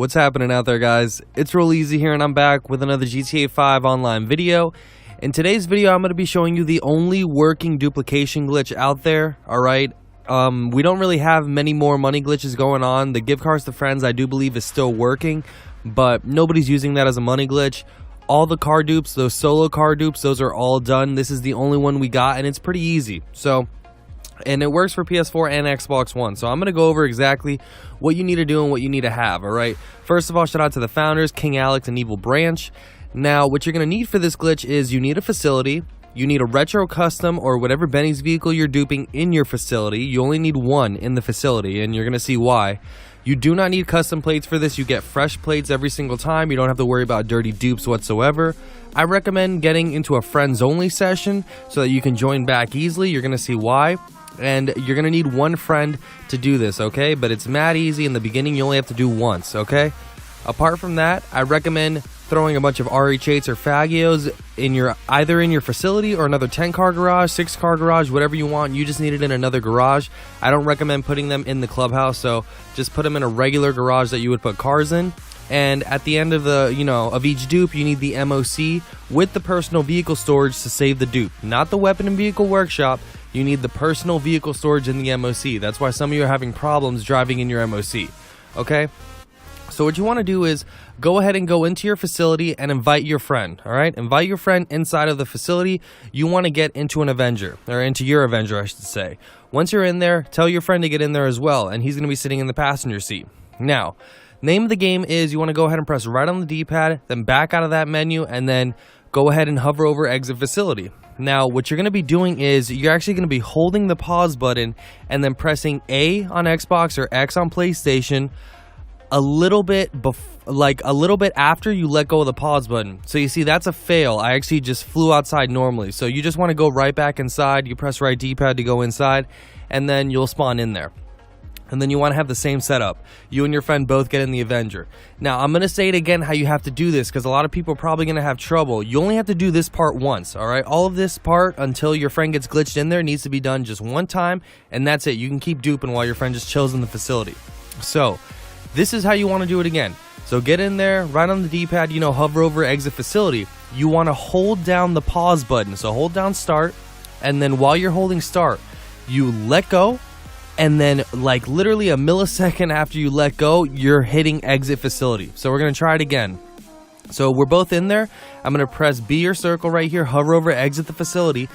What's happening out there, guys? It's real easy here, and I'm back with another GTA 5 online video. In today's video, I'm going to be showing you the only working duplication glitch out there. Alright, we don't really have many more money glitches going on. The give cars to friends, I do believe, is still working, but nobody's using that as a money glitch. All the car dupes, those solo car dupes, those are all done. This is the only one we got, and it's pretty easy. And it works for PS4 and Xbox One. So I'm going to go over exactly what you need to do and what you need to have, alright? First of all, shout out to the founders, King Alex and Evil Branch. Now, what you're going to need for this glitch is you need a facility, you need a retro custom or whatever Benny's vehicle you're duping in your facility. You only need one in the facility, and you're going to see why. You do not need custom plates for this. You get fresh plates every single time. You don't have to worry about dirty dupes whatsoever. I recommend getting into a friends only session so that you can join back easily. You're going to see why. And you're going to need one friend to do this, okay? But it's mad easy. In the beginning, you only have to do once, okay? Apart from that, I recommend throwing a bunch of RH8s or Fagios in either in your facility or another 10-car garage, 6-car garage, whatever you want. You just need it in another garage. I don't recommend putting them in the clubhouse, so just put them in a regular garage that you would put cars in. And at the end of of each dupe, you need the MOC with the personal vehicle storage to save the dupe, not the weapon and vehicle workshop. You need the personal vehicle storage in the MOC. That's why some of you are having problems driving in your MOC. Okay? So what you want to do is go ahead and go into your facility and invite your friend. Alright? Invite your friend inside of the facility. You want to get into an Avenger, or into your Avenger, I should say. Once you're in there, tell your friend to get in there as well, and he's going to be sitting in the passenger seat. Now, name of the game is you want to go ahead and press right on the D-pad, then back out of that menu, and then go ahead and hover over exit facility. Now, what you're going to be doing is you're actually going to be holding the pause button and then pressing A on Xbox or X on PlayStation a little bit after you let go of the pause button. So you see, that's a fail. I actually just flew outside normally. So you just want to go right back inside. You press right D-pad to go inside, and then you'll spawn in there. And then you want to have the same setup. You and your friend both get in the Avenger. Now, I'm going to say it again how you have to do this, because a lot of people are probably going to have trouble. You only have to do this part once, alright? All of this part, until your friend gets glitched in there, needs to be done just one time, and that's it. You can keep duping while your friend just chills in the facility. So, this is how you want to do it again. So get in there, right on the D-pad, hover over exit facility. You want to hold down the pause button. So hold down start, and then while you're holding start, you let go. And then, like, literally a millisecond after you let go, you're hitting exit facility. So we're going to try it again. So we're both in there. I'm going to press B or circle right here, hover over exit the facility,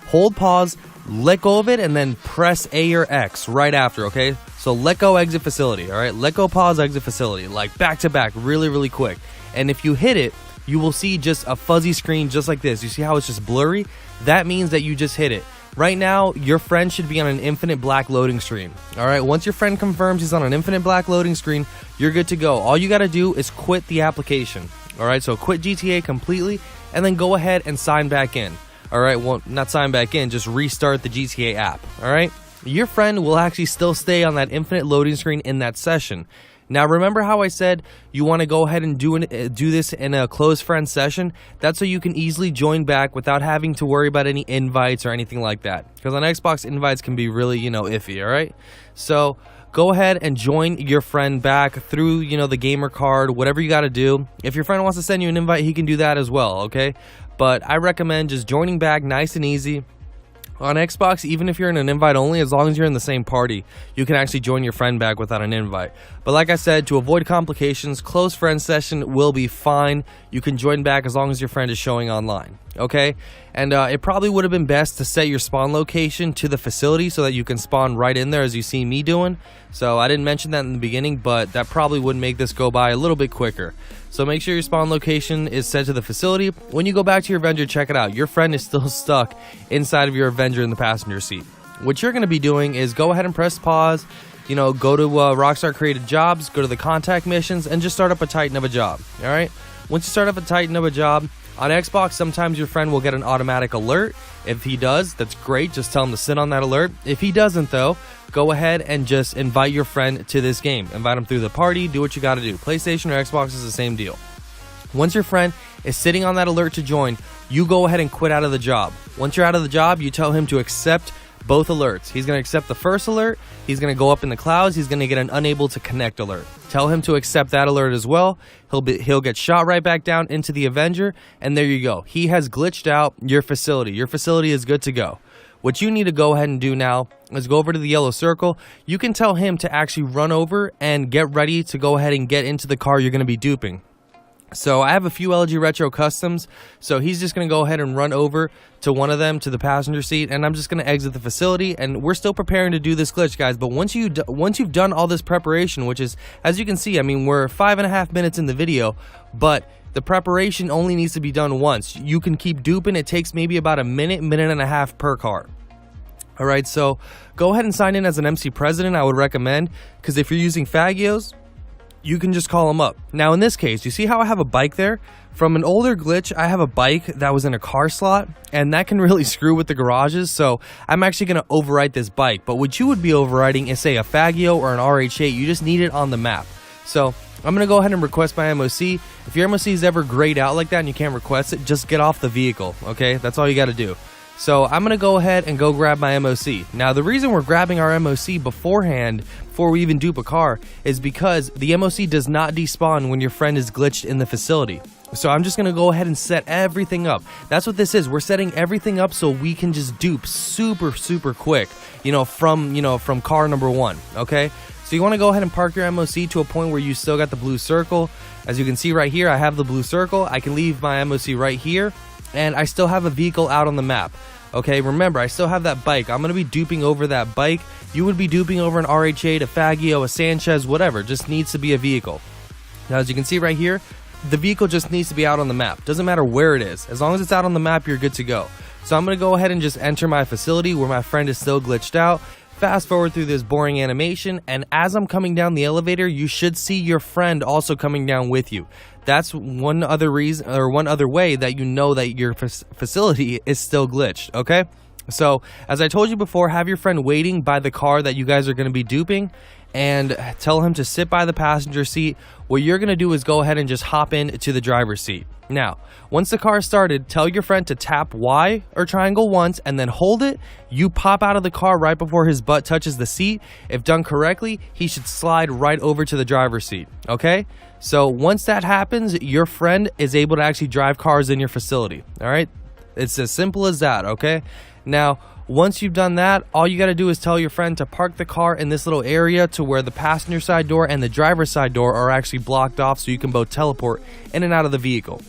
hold pause, let go of it, and then press A or X right after, okay? So let go, exit facility, all right? Let go, pause, exit facility, like back to back, really, really quick. And if you hit it, you will see just a fuzzy screen just like this. You see how it's just blurry? That means that you just hit it. Right now, your friend should be on an infinite black loading screen. Alright, once your friend confirms he's on an infinite black loading screen, you're good to go. All you gotta do is quit the application. Alright, so quit GTA completely, and then go ahead and sign back in. Alright, well, not sign back in, just restart the GTA app. Alright, your friend will actually still stay on that infinite loading screen in that session. Now, remember how I said you want to go ahead and do this in a closed friend session? That's so you can easily join back without having to worry about any invites or anything like that. Because on Xbox, invites can be really, iffy, alright? So, go ahead and join your friend back through, the gamer card, whatever you got to do. If your friend wants to send you an invite, he can do that as well, okay? But I recommend just joining back nice and easy. On Xbox, even if you're in an invite only, as long as you're in the same party, you can actually join your friend back without an invite. But like I said, to avoid complications, closed friend session will be fine. You can join back as long as your friend is showing online, okay? And it probably would have been best to set your spawn location to the facility so that you can spawn right in there as you see me doing. So I didn't mention that in the beginning, but that probably would make this go by a little bit quicker. So make sure your spawn location is set to the facility. When you go back to your Avenger, check it out. Your friend is still stuck inside of your Avenger in the passenger seat. What you're going to be doing is go ahead and press pause, go to Rockstar Created Jobs, go to the contact missions, and just start up a Titan of a job, alright? Once you start up a Titan of a job, on Xbox, sometimes your friend will get an automatic alert. If he does, that's great. Just tell him to sit on that alert. If he doesn't, though, go ahead and just invite your friend to this game. Invite him through the party. Do what you got to do. PlayStation or Xbox is the same deal. Once your friend is sitting on that alert to join, you go ahead and quit out of the job. Once you're out of the job, you tell him to accept both alerts. He's going to accept the first alert, he's going to go up in the clouds, he's going to get an unable to connect alert. Tell him to accept that alert as well. He'll get shot right back down into the Avenger, and there you go. He has glitched out your facility. Your facility is good to go. What you need to go ahead and do now is go over to the yellow circle. You can tell him to actually run over and get ready to go ahead and get into the car you're going to be duping. So I have a few LG Retro Customs, so he's just going to go ahead and run over to one of them, to the passenger seat, and I'm just going to exit the facility, and we're still preparing to do this glitch, guys. But once you've done all this preparation, which is, as you can see, I mean, we're 5.5 minutes in the video, but the preparation only needs to be done once. You can keep duping. It takes maybe about a minute and a half per car. All right, so go ahead and sign in as an MC President, I would recommend, because if you're using Fagios, you can just call them up. Now, in this case, you see how I have a bike there? From an older glitch, I have a bike that was in a car slot, and that can really screw with the garages, so I'm actually going to overwrite this bike. But what you would be overwriting is, say, a Fagio or an RH8. You just need it on the map. So I'm going to go ahead and request my MOC. If your MOC is ever grayed out like that and you can't request it, just get off the vehicle, okay? That's all you got to do. So I'm going to go ahead and go grab my MOC. Now, the reason we're grabbing our MOC beforehand, before we even dupe a car, is because the MOC does not despawn when your friend is glitched in the facility. So I'm just going to go ahead and set everything up. That's what this is. We're setting everything up so we can just dupe super quick, from car number 1, okay? So you want to go ahead and park your MOC to a point where you still got the blue circle. As you can see right here, I have the blue circle. I can leave my MOC right here, and I still have a vehicle out on the map. Okay, remember, I still have that bike. I'm going to be duping over that bike. You would be duping over an RH8, a Fagio, a Sanchez, whatever. Just needs to be a vehicle. Now, as you can see right here, the vehicle just needs to be out on the map. Doesn't matter where it is. As long as it's out on the map, you're good to go. So I'm going to go ahead and just enter my facility where my friend is still glitched out. Fast forward through this boring animation, and as I'm coming down the elevator, you should see your friend also coming down with you. That's one other reason, or one other way that you know that your facility is still glitched, okay? So, as I told you before, have your friend waiting by the car that you guys are going to be duping, and tell him to sit by the passenger seat. What you're going to do is go ahead and just hop into the driver's seat. Now, once the car started, tell your friend to tap Y or triangle once and then hold it. You pop out of the car right before his butt touches the seat. If done correctly, he should slide right over to the driver's seat, okay? So once that happens, your friend is able to actually drive cars in your facility, all right? It's as simple as that, okay? Now, once you've done that, all you got to do is tell your friend to park the car in this little area to where the passenger side door and the driver's side door are actually blocked off so you can both teleport in and out of the vehicle.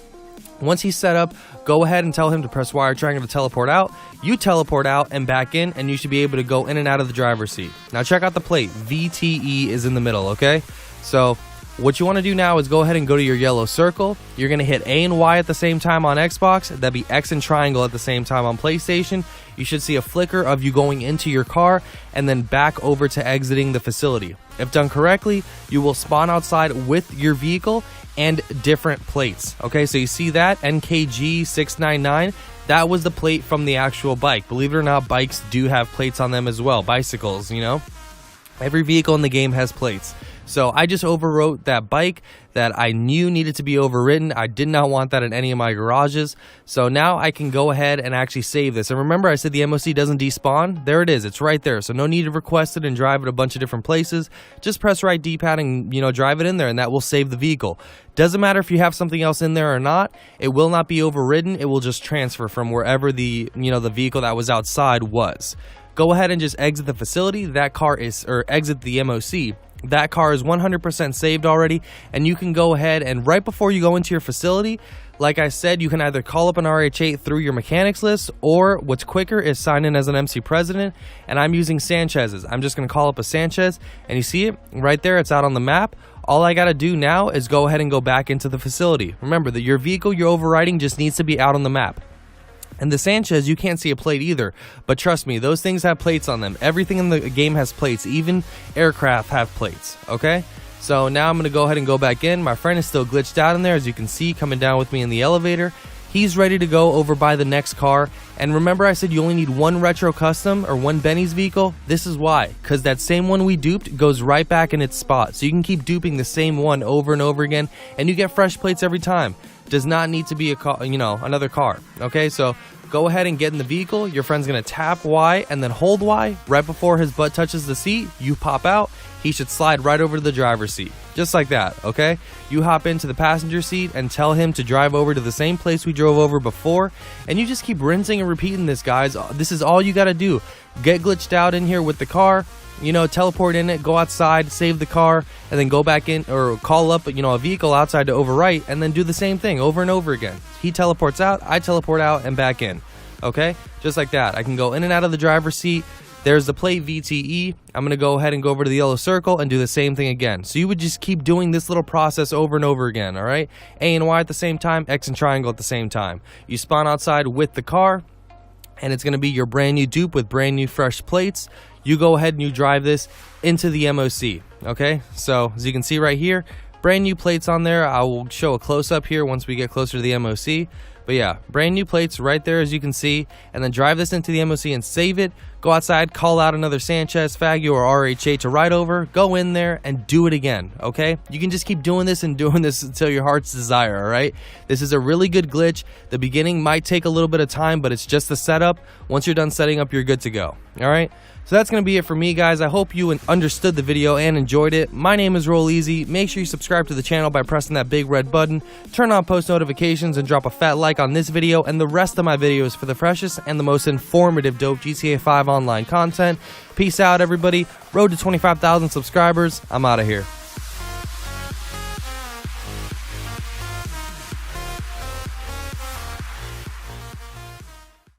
Once he's set up, go ahead and tell him to press Y or triangle to teleport out. You teleport out and back in, and you should be able to go in and out of the driver's seat. Now check out the plate. VTE is in the middle, okay? So what you want to do now is go ahead and go to your yellow circle. You're going to hit A and Y at the same time on Xbox. That'd be X and triangle at the same time on PlayStation. You should see a flicker of you going into your car and then back over to exiting the facility. If done correctly, you will spawn outside with your vehicle and different plates. Okay, so you see that NKG 699. That was the plate from the actual bike. Believe it or not, bikes do have plates on them as well. Bicycles, you know. Every vehicle in the game has plates. So I just overwrote that bike that I knew needed to be overwritten. I did not want that in any of my garages. So now I can go ahead and actually save this. And remember, I said the MOC doesn't despawn. There it is. It's right there. So no need to request it and drive it a bunch of different places. Just press right D-pad and, drive it in there, and that will save the vehicle. Doesn't matter if you have something else in there or not. It will not be overridden. It will just transfer from wherever the vehicle that was outside was. Go ahead and just exit the facility. Exit the MOC. That car is 100% saved already, and you can go ahead and right before you go into your facility, like I said, you can either call up an RH8 through your mechanics list, or what's quicker is sign in as an MC President, and I'm using Sanchez's. I'm just going to call up a Sanchez, and you see it right there. It's out on the map. All I got to do now is go ahead and go back into the facility. Remember that your vehicle you're overriding just needs to be out on the map. And the Sanchez, you can't see a plate either, but trust me, those things have plates on them. Everything in the game has plates, even aircraft have plates, okay? So now I'm going to go ahead and go back in. My friend is still glitched out in there, as you can see, coming down with me in the elevator. He's ready to go over by the next car. And remember I said you only need one retro custom or one Benny's vehicle? This is why, because that same one we duped goes right back in its spot. So you can keep duping the same one over and over again, and you get fresh plates every time. Does not need to be a car, another car. Okay, so go ahead and get in the vehicle. Your friend's gonna tap Y and then hold Y. Right before his butt touches the seat, you pop out. He should slide right over to the driver's seat. Just like that, okay? You hop into the passenger seat and tell him to drive over to the same place we drove over before. And you just keep rinsing and repeating this, guys. This is all you gotta do. Get glitched out in here with the car. You know, teleport in it, go outside, save the car, and then go back in or call up, you know, a vehicle outside to overwrite, and then do the same thing over and over again. He teleports out, I teleport out and back in. Okay? Just like that. I can go in and out of the driver's seat. There's the plate VTE. I'm going to go ahead and go over to the yellow circle and do the same thing again. So you would just keep doing this little process over and over again, all right? A and Y at the same time, X and triangle at the same time. You spawn outside with the car, and it's going to be your brand new dupe with brand new fresh plates. You go ahead and you drive this into the MOC, okay? So as you can see right here, brand new plates on there. I will show a close-up here once we get closer to the MOC. But yeah, brand new plates right there as you can see, and then drive this into the MOC and save it. Go outside, call out another Sanchez, Fagio, or RHA to ride over, go in there and do it again, okay? You can just keep doing this until your heart's desire, all right? This is a really good glitch. The beginning might take a little bit of time, but it's just the setup. Once you're done setting up, you're good to go, all right? So that's going to be it for me, guys. I hope you understood the video and enjoyed it. My name is Roll Easy. Make sure you subscribe to the channel by pressing that big red button. Turn on post notifications and drop a fat like on this video and the rest of my videos for the freshest and the most informative dope GTA 5 online content. Peace out, everybody. Road to 25,000 subscribers. I'm out of here.